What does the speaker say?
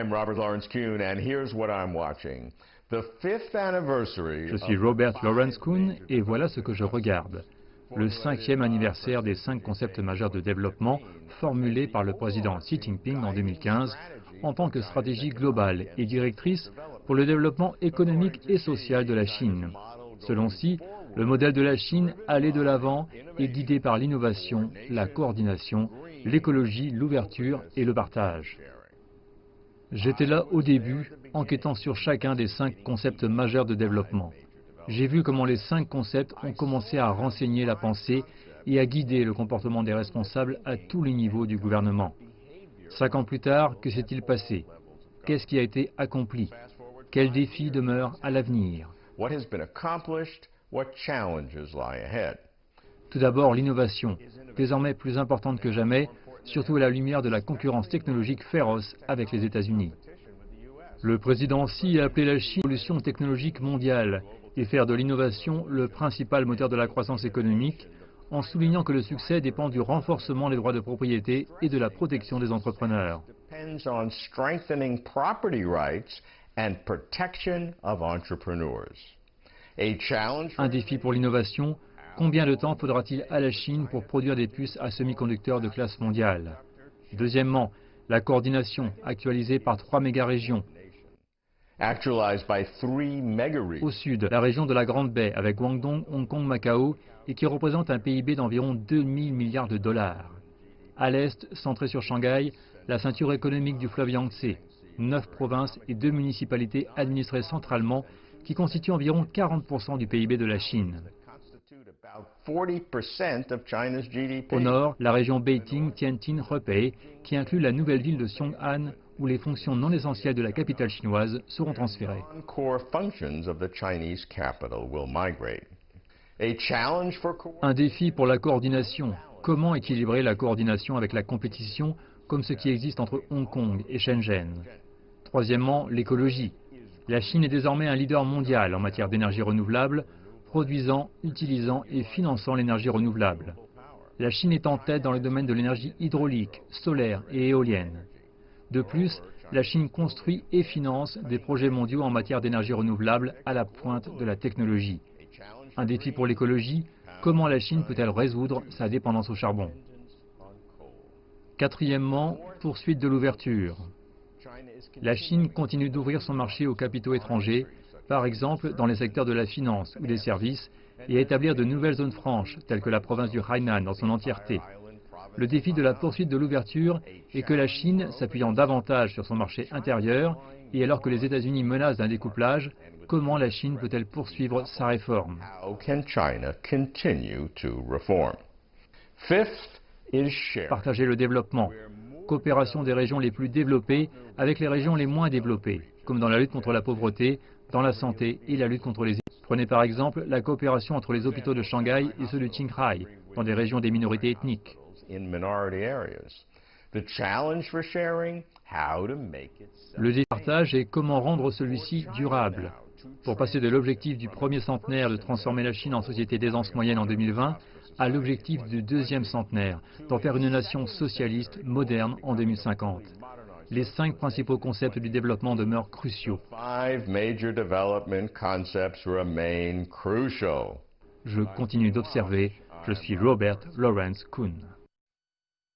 I'm Robert Lawrence Kuhn, and here's what I'm watching. The 5th anniversary. Je suis Robert Lawrence Kuhn et voilà ce que je regarde. Le 5e anniversaire des 5 concepts majeurs de développement formulés par le président Xi Jinping en 2015 en tant que stratégie globale et directrice pour le développement économique et social de la Chine. Selon Xi, le modèle de la Chine allait de l'avant et guidé par l'innovation, la coordination, l'écologie, l'ouverture et le partage. J'étais là au début, enquêtant sur chacun des 5 concepts majeurs de développement. J'ai vu comment les 5 concepts ont commencé à renseigner la pensée et à guider le comportement des responsables à tous les niveaux du gouvernement. 5 ans plus tard, que s'est-il passé? Qu'est-ce qui a été accompli? Quels défis demeurent à l'avenir? Tout d'abord, l'innovation, désormais plus importante que jamais, surtout à la lumière de la concurrence technologique féroce avec les États-Unis. Le président Xi a appelé la Chine à la révolution technologique mondiale et faire de l'innovation le principal moteur de la croissance économique, en soulignant que le succès dépend du renforcement des droits de propriété et de la protection des entrepreneurs. Un défi pour l'innovation, combien de temps faudra-t-il à la Chine pour produire des puces à semi-conducteurs de classe mondiale? Deuxièmement, la coordination, actualisée par 3 méga-régions. Au sud, la région de la Grande Baie, avec Guangdong, Hong Kong, Macao, et qui représente un PIB d'environ 2000 milliards de dollars. À l'est, centré sur Shanghai, la ceinture économique du fleuve Yangtze, 9 provinces et 2 municipalités administrées centralement, qui constituent environ 40% du PIB de la Chine. Au nord, la région Beijing-Tianjin-Hebei, qui inclut la nouvelle ville de Xiong'an, où les fonctions non essentielles de la capitale chinoise seront transférées. Un défi pour la coordination. Comment équilibrer la coordination avec la compétition, comme ce qui existe entre Hong Kong et Shenzhen? Troisièmement, l'écologie. La Chine est désormais un leader mondial en matière d'énergie renouvelable, produisant, utilisant et finançant l'énergie renouvelable. La Chine est en tête dans le domaine de l'énergie hydraulique, solaire et éolienne. De plus, la Chine construit et finance des projets mondiaux en matière d'énergie renouvelable à la pointe de la technologie. Un défi pour l'écologie, comment la Chine peut-elle résoudre sa dépendance au charbon? Quatrièmement, poursuite de l'ouverture. La Chine continue d'ouvrir son marché aux capitaux étrangers, par exemple dans les secteurs de la finance ou des services, et à établir de nouvelles zones franches, telles que la province du Hainan dans son entièreté. Le défi de la poursuite de l'ouverture est que la Chine, s'appuyant davantage sur son marché intérieur, et alors que les États-Unis menacent d'un découplage, comment la Chine peut-elle poursuivre sa réforme? Partager le développement. Coopération des régions les plus développées avec les régions les moins développées, comme dans la lutte contre la pauvreté, dans la santé et la lutte contre les... Prenez par exemple la coopération entre les hôpitaux de Shanghai et ceux de Qinghai, dans des régions des minorités ethniques. Le départage est comment rendre celui-ci durable. Pour passer de l'objectif du premier centenaire de transformer la Chine en société d'aisance moyenne en 2020 à l'objectif du deuxième centenaire d'en faire une nation socialiste moderne en 2050. Les 5 principaux concepts du développement demeurent cruciaux. Je continue d'observer. Je suis Robert Lawrence Kuhn.